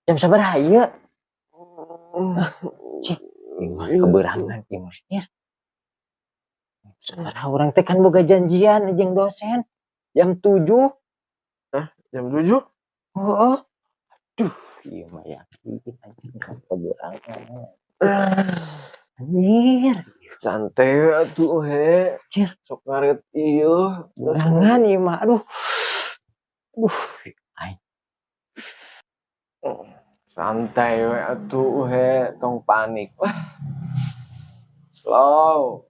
Jam sabaraha ieu? Cik, imah keberangan ieu maksudnya. Sabaraha urang teh kan boga janjian jeung dosen. Jam 7. Hah? Jam 7? Heeh. Duh, ieu mah yakin anjing keberangan. Anjir, Santai atuh he. Cir. Sok ngaret ieu. Keberangan ieu mah. Aduh. Aing. Santai we atuh he, tong panik. Slow.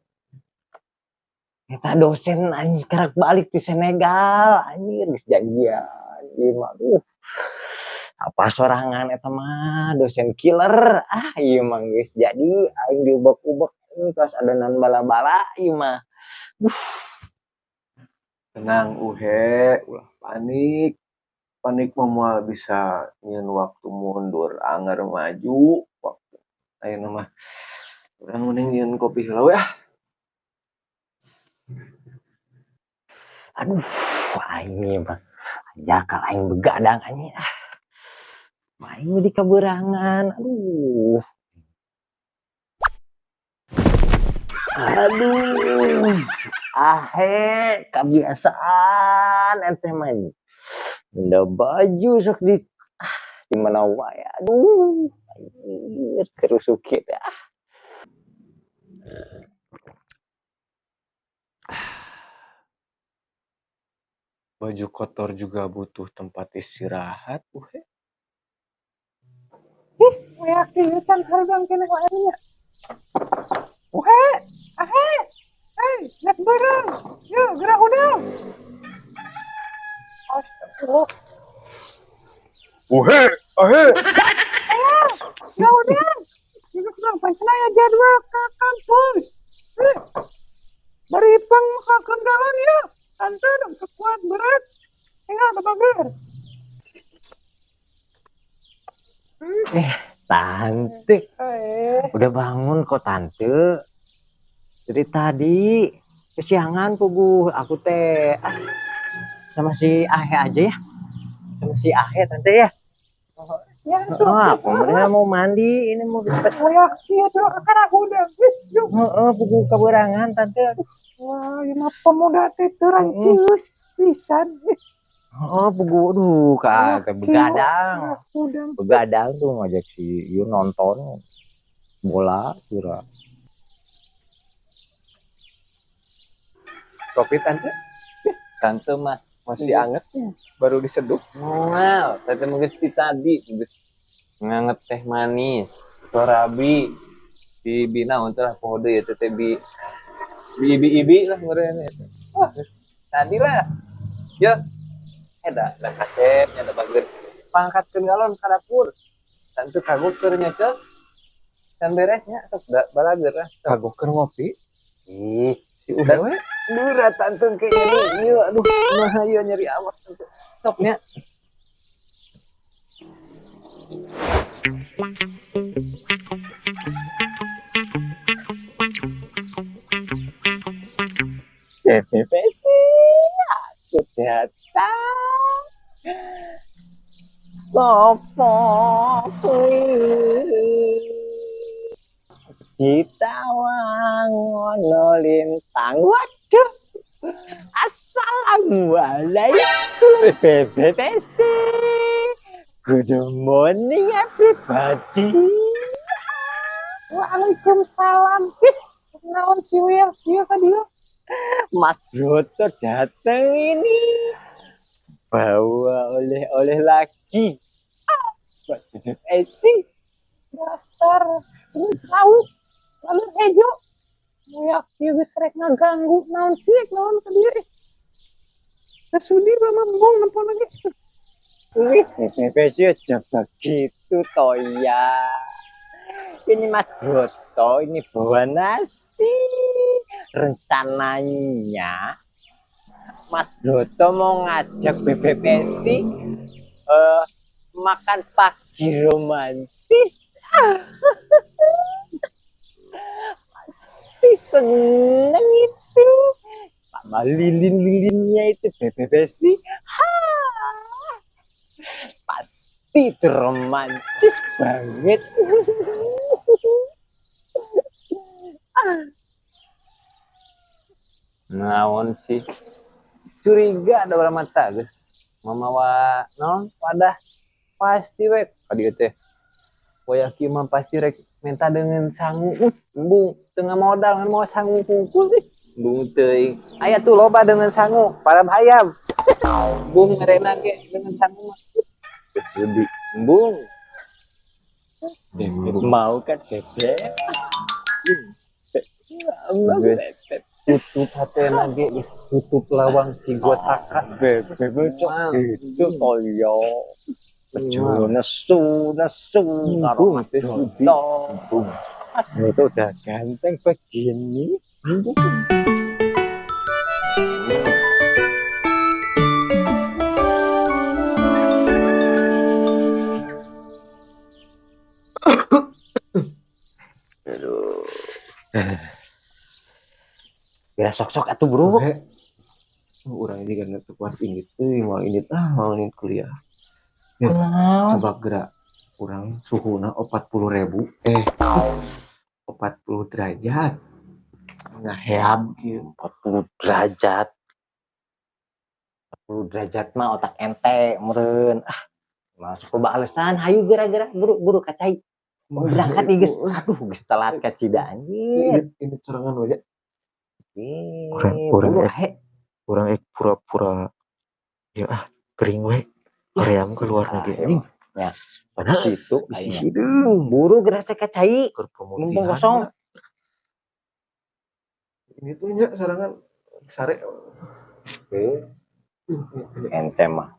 Eta dosen anjing kerak balik di Senegal. Anjir geus janjian. Ieu mah aduh. Apa sorangan eta mah dosen killer. Ieu mah geus jadi aing diubek-ubek terus adonan bala-bala ieu mah. Tenang uhe, ulah panik. Panik mah moal bisa nyieun waktu mundur, anger maju. Waktu ayeuna mah urang mending nyieun kopi heula we. Aduh, aing ieu mah jakal aing begadang anjing. Aing di kaberangan. Aduh. Kebiasaan ente mah. Benda baju sok di mana wae. Aduh. Anjir, kerusuk kita. Baju kotor juga butuh tempat istirahat uhe. Yakin can hargang kene kok airnya. Uhe, ahe. Hei, nas barang. Yuk, gerak udah. Astagfirullah. Uhe, ahe. Ya udah. Juga kurang pancen aya jadwal ke kampus. Bari pang muka kendalan ya. Tante dong kekuat berat. Tinggal kebager. Tante. Udah bangun kok tante. Dari tadi kesiangan puguh aku teh sama si Ahe aja ya. Sama si Ahe tante ya. Ya, Aku mau mandi, ini mau cepet. Iya tuh kan aku udah. Puguh kaberangan tante. Wah, ini mah pemuda teh terancus pisan. Puguh kak begadang. Begadang tuh ngajak si Yu nonton bola kira. Kopi tante? Tante mah masih anget baru diseduh. Moal, tante menggeus tadi geus nganget teh manis, sorabi. Di bina untuk poho deui teh bi ibi lah meureun eta. Wah, tadi lah. Yo. Da kasepnya da bageun. Pangkatkeun galon ka dapur. Tante kagok keur nyesel. Can beresnya sok da balager lah. Kagok keur ngopi. Ih, Si udah we. berat tante kayak nyeri. Ieu aduh, kumaha ieu nyeri awak tante. Sok nya. PPPC aku datang sopo kita wangono lintang. Waduh, assalamualaikum PPPC. Good morning everybody. Waalaikumsalam. Naon si Will? Ieu ka dieu. Mas Broto datang ini. Bawa oleh-oleh lagi. Buat Bebek Esi. Dasar ini tahu lalu hejo moyak dia geus rek ngaganggu naon sih naon ka dieu tersudi mah membong nempel lagi Wih, Bebek Esi aja begitu toh ya. Ini Mas Broto ini bawa nasi. Rencananya Mas Broto mau ngajak Bebek Esi makan pagi romantis. Pasti seneng itu. Sama lilin-lilinnya itu Bebek Esi. Pasti itu romantis banget. Naon sih? Curiga ada orang mata, guys. Mama non wadah pasti wek kadieu teh. Wayaki mah pasti rek minta dengan sangu. Embung tengah modal ngan mau sangu pukul sih. Embung teuing. Aya tuh loba dengan sangu, para hayam. Embung ngarena ge dengan sangu mah. Kesudi. Embung. Bebek mau kan bebek. Guys, tutup hati lagi, tutup lawang si gua takak. Bebek itu toyo. Bejo nesu karo Broto. Itu udah ganteng begini. Aduh. Ya sok-sok atuh bro. Orang ini kan kuat ini tuh mau ini kuliah. Ya, Kenapa? coba gerak kurang suhuna 40.000 40 derajat ngaheab gitu 40 derajat. 40 derajat mah otak ente meureun. Masuk ke alasan hayu gara-gara buru-buru kacai. Mau berangkat nih guys. Aduh, geus telat ka Cida anjir. ini serangan aja Kurang pura-pura ya kering we Koream keluar lagi anjing ya panas itu bisi aing hidung buru gerasa kacai keur mumpung pemutihan kosong ini tuh nya serangan sare ente mah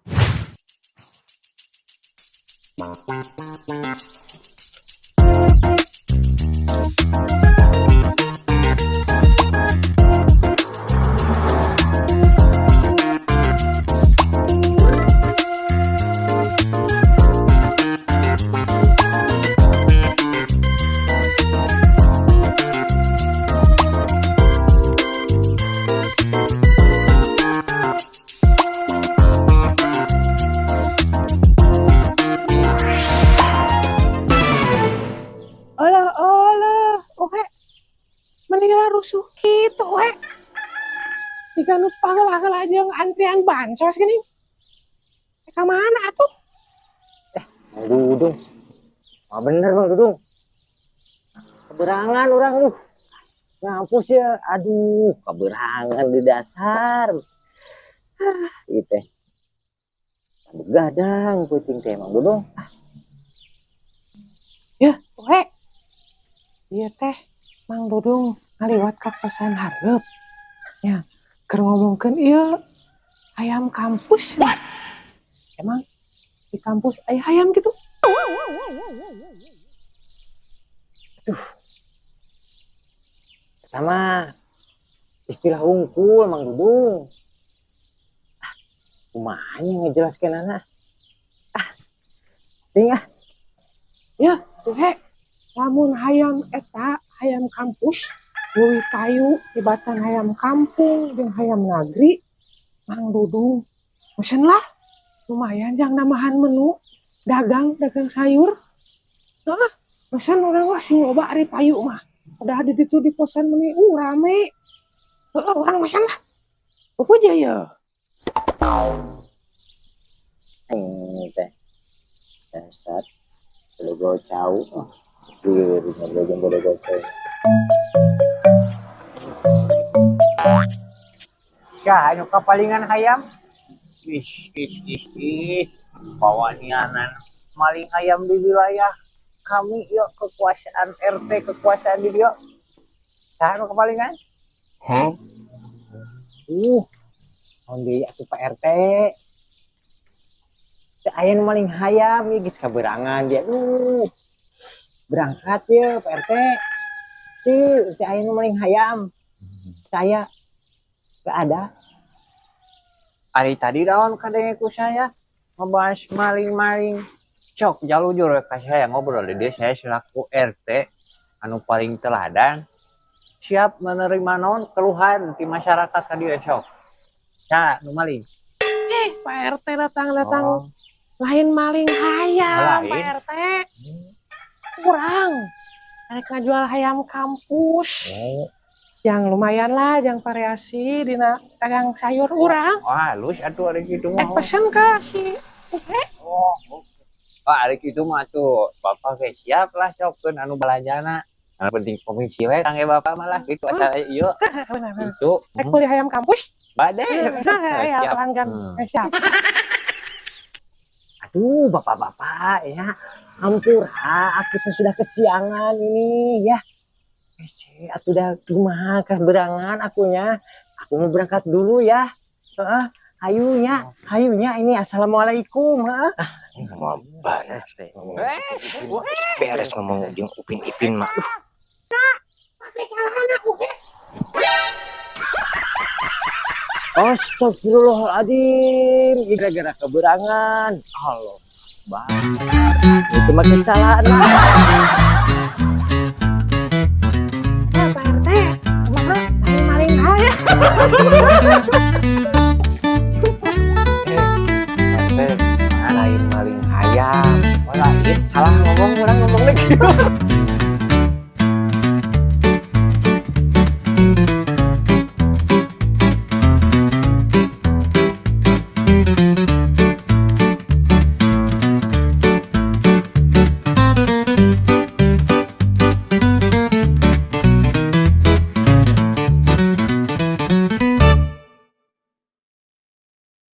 rusuh gitu we jika nu pagel-agel aja antrian bansos gini ke mana atuh Mang Dudung mah bener Mang Dudung keberangan orang lu ngampus ya aduh keberangan di dasar itu gadang puting teh Mang Dudung ya we iya teh Mang Dudung ngaliwat ka kosan hareup ya keur ngomongkeun ieu ayam kampus ya. Emang di kampus aya ayam gitu aduh sama istilah hungkul Mang Dudung kumanya ngejelaskeun anak tingah ya we lamun hayam eta hayam kampus leuwih payu tibatan hayam kampung jeung hayam nagri Mang Dudung mesen lah lumayan jang namahan menu dagang sayur heeh mesen orang wah sing loba ari payu mah udah ada di kosan meni rame heeh orang mesen lah apa aja ya teh dasar boleh gocau dulu boleh gocau Kah, anu kapalingan hayam. Ish. Pawanianan maling ayam di wilayah kami yuk kekuasaan RT kekuasaan di yuk. Kah, anu kapalingan? Hah? Onde atuh Pak RT. Teu aya nu maling hayam ieu geus kaberangan dia. Berangkat ya Pak RT. Teu aya nu maling hayam. Saya gak ada. Hari tadi daun kadang ku saya ngebahas maling-maling. Cok jalujur ke saya ngobrol dia saya selaku RT anu paling teladan siap menerima non keluhan di masyarakat tadi sok. Ya, nu maling. Pak RT datang. Lain maling hayam, Lain. Pak RT. Kurang. Mereka jual hayam kampus. Yang lumayan lah, yang variasi dina dagang sayur urang. Wah, halus atuh ada gitu mah. Pesen ke si Uhe. Pak ada gitu mah tuh. Bapak ge siap lah cokkeun anu belanjana. Anu penting komisi we kangge bapak malah gitu asal ieu. Benar. Itu. Rek beli hayam kampus. Bade. Ya, Siap. pelanggan. Siap. Aduh, bapak-bapak ya. Ampura, aku tuh sudah kesiangan ini ya. Aku udah kumaha berangan akunya. Aku mau berangkat dulu ya. Hayunya ini assalamualaikum. Mau banget deh. Beres ngomong ujung Upin Ipin mah. Astagfirullahaladzim, ini gara-gara keberangan. Allah, itu mah kesalahan. Pak RT, kemana? Maling hayam. Lain maling hayam. Lain salah ngomong, orang ngomong lagi.